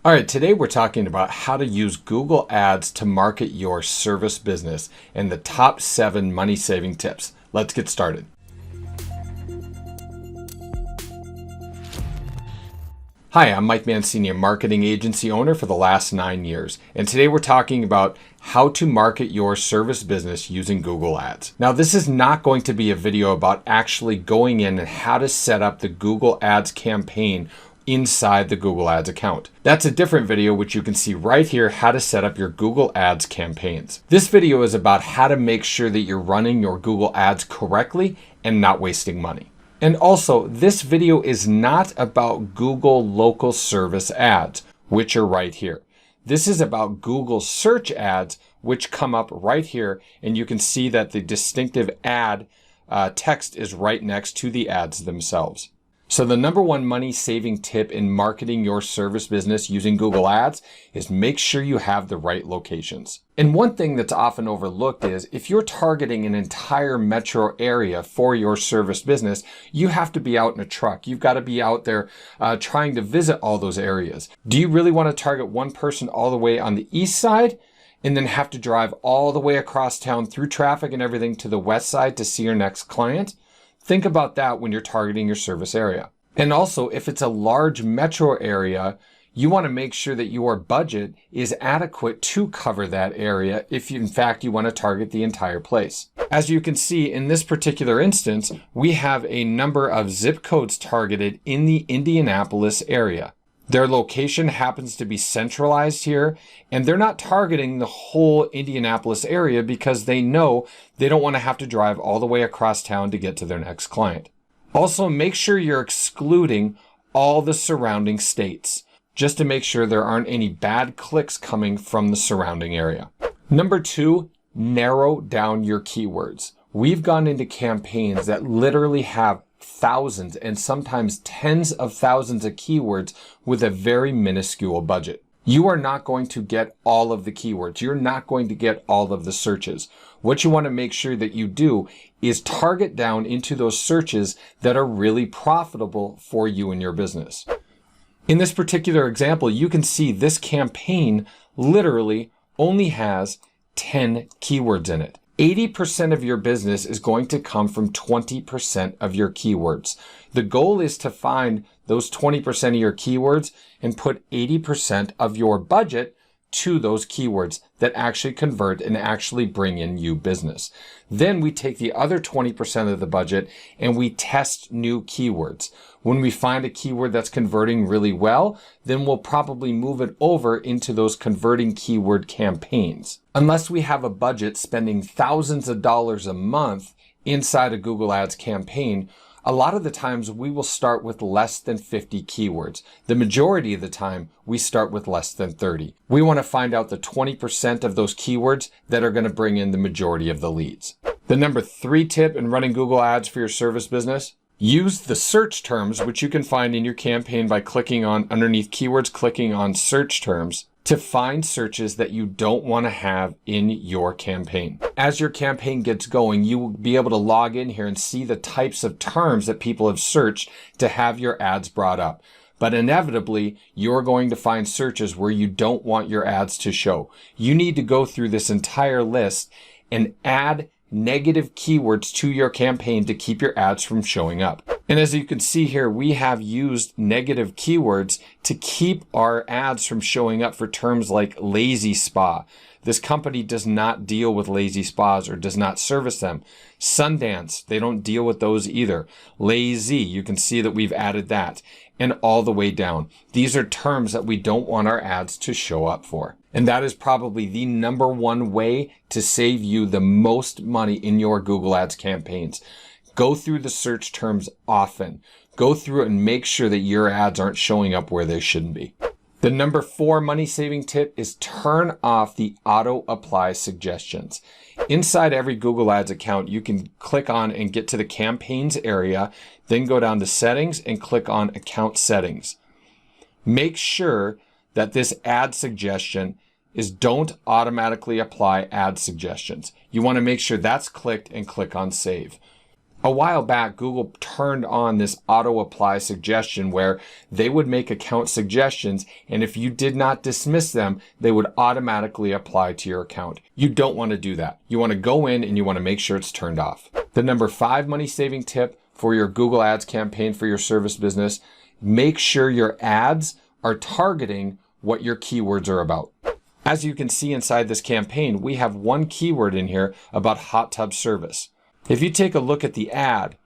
All right, today we're talking about how to use Google Ads to market your service business and the top 7 money-saving tips. Let's get started. Hi, I'm Mike Mancini, a marketing agency owner for the last 9 years. And today we're talking about how to market your service business using Google Ads. Now, this is not going to be a video about actually going in and how to set up the Google Ads campaign inside the Google Ads account. That's a different video which you can see right here, how to set up your Google Ads campaigns. This video is about how to make sure that you're running your Google Ads correctly and not wasting money. And also, this video is not about Google local service ads, which are right here. This is about Google search ads, which come up right here, and you can see that the distinctive ad text is right next to the ads themselves. So the number one money-saving tip in marketing your service business using Google Ads is make sure you have the right locations. And one thing that's often overlooked is if you're targeting an entire metro area for your service business, you have to be out in a truck. You've got to be out there trying to visit all those areas. Do you really want to target one person all the way on the east side and then have to drive all the way across town through traffic and everything to the west side to see your next client? Think about that when you're targeting your service area. And also, if it's a large metro area, you want to make sure that your budget is adequate to cover that area if in fact you want to target the entire place. As you can see in this particular instance, we have a number of zip codes targeted in the Indianapolis area. Their location happens to be centralized here, and they're not targeting the whole Indianapolis area because they know they don't want to have to drive all the way across town to get to their next client. Also, make sure you're excluding all the surrounding states, just to make sure there aren't any bad clicks coming from the surrounding area. Number 2, narrow down your keywords. We've gone into campaigns that literally have thousands and sometimes tens of thousands of keywords with a very minuscule budget. You are not going to get all of the keywords. You're not going to get all of the searches. What you want to make sure that you do is target down into those searches that are really profitable for you and your business. In this particular example, you can see this campaign literally only has 10 keywords in it. 80% of your business is going to come from 20% of your keywords. The goal is to find those 20% of your keywords and put 80% of your budget to those keywords that actually convert and actually bring in you business. Then we take the other 20% of the budget and we test new keywords. When we find a keyword that's converting really well, then we'll probably move it over into those converting keyword campaigns. Unless we have a budget spending thousands of dollars a month inside a Google Ads campaign, a lot of the times we will start with less than 50 keywords. The majority of the time, we start with less than 30. We want to find out the 20% of those keywords that are going to bring in the majority of the leads. The number 3 tip in running Google Ads for your service business: use the search terms, which you can find in your campaign by clicking on underneath keywords, clicking on search terms, to find searches that you don't want to have in your campaign. As your campaign gets going, you will be able to log in here and see the types of terms that people have searched to have your ads brought up. But inevitably, you're going to find searches where you don't want your ads to show. You need to go through this entire list and add negative keywords to your campaign to keep your ads from showing up. And as you can see here, we have used negative keywords to keep our ads from showing up for terms like lazy spa. This company does not deal with lazy spas or does not service them. Sundance, they don't deal with those either. Lazy, you can see that we've added that. And all the way down. These are terms that we don't want our ads to show up for. And that is probably the number one way to save you the most money in your Google Ads campaigns. Go through the search terms often. Go through it and make sure that your ads aren't showing up where they shouldn't be. The number 4 money-saving tip is turn off the auto-apply suggestions. Inside every Google Ads account, you can click on and get to the campaigns area, then go down to settings and click on account settings. Make sure that this ad suggestion is don't automatically apply ad suggestions. You want to make sure that's clicked and click on save. A while back, Google turned on this auto apply suggestion where they would make account suggestions, and if you did not dismiss them, they would automatically apply to your account. You don't want to do that. You want to go in and you want to make sure it's turned off. The number 5 money saving tip for your Google Ads campaign for your service business: make sure your ads are targeting what your keywords are about. As you can see inside this campaign, we have one keyword in here about hot tub service. If you take a look at the ad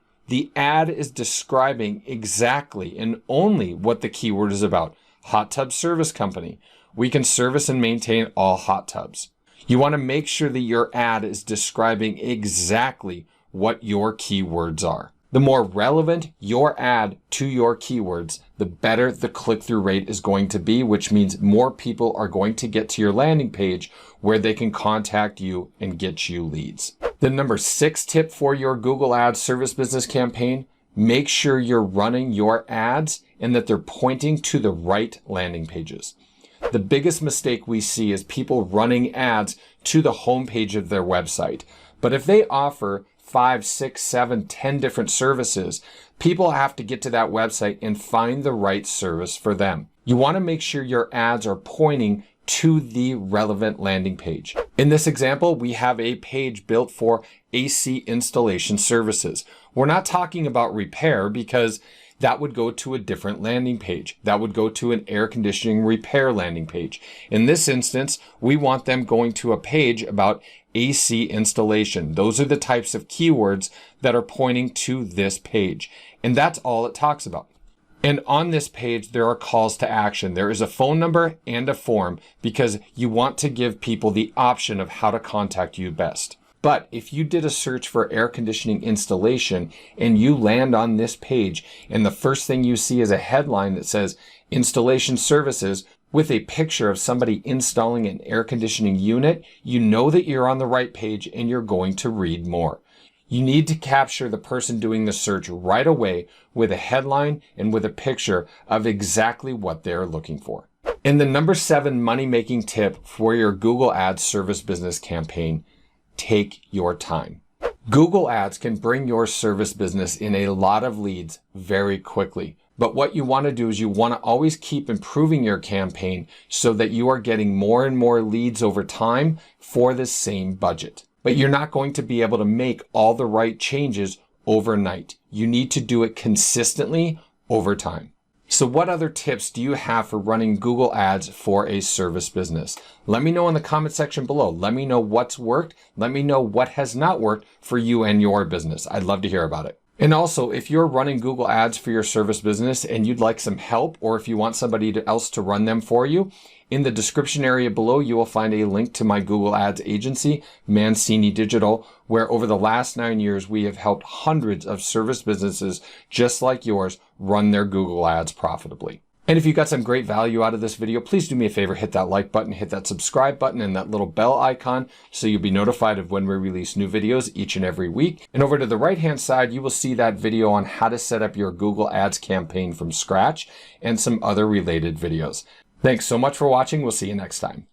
is describing exactly and only what the keyword is about. Hot tub service company. We can service and maintain all hot tubs. You want to make sure that your ad is describing exactly what your keywords are. The more relevant your ad to your keywords, the better the click-through rate is going to be, which means more people are going to get to your landing page where they can contact you and get you leads. The number 6 tip for your Google Ads service business campaign: make sure you're running your ads and that they're pointing to the right landing pages. The biggest mistake we see is people running ads to the homepage of their website. But if they offer 5, 6, 7, 10 different services, people have to get to that website and find the right service for them. You want to make sure your ads are pointing to the relevant landing page. In this example, we have a page built for AC installation services. We're not talking about repair because that would go to a different landing page. That would go to an air conditioning repair landing page. In this instance, we want them going to a page about AC installation. Those are the types of keywords that are pointing to this page. And that's all it talks about. And on this page, there are calls to action. There is a phone number and a form because you want to give people the option of how to contact you best. But if you did a search for air conditioning installation and you land on this page and the first thing you see is a headline that says installation services with a picture of somebody installing an air conditioning unit, you know that you're on the right page and you're going to read more. You need to capture the person doing the search right away with a headline and with a picture of exactly what they're looking for. And the number 7 money-making tip for your Google Ads service business campaign: take your time. Google Ads can bring your service business in a lot of leads very quickly. But what you want to do is you want to always keep improving your campaign so that you are getting more and more leads over time for the same budget. But you're not going to be able to make all the right changes overnight. You need to do it consistently over time. So what other tips do you have for running Google Ads for a service business? Let me know in the comment section below. Let me know what's worked. Let me know what has not worked for you and your business. I'd love to hear about it. And also, if you're running Google Ads for your service business and you'd like some help, or if you want somebody else to run them for you, in the description area below, you will find a link to my Google Ads agency, Mancini Digital, where over the last 9 years, we have helped hundreds of service businesses just like yours run their Google Ads profitably. And if you got some great value out of this video, please do me a favor, hit that like button, hit that subscribe button and that little bell icon so you'll be notified of when we release new videos each and every week. And over to the right-hand side, you will see that video on how to set up your Google Ads campaign from scratch and some other related videos. Thanks so much for watching. We'll see you next time.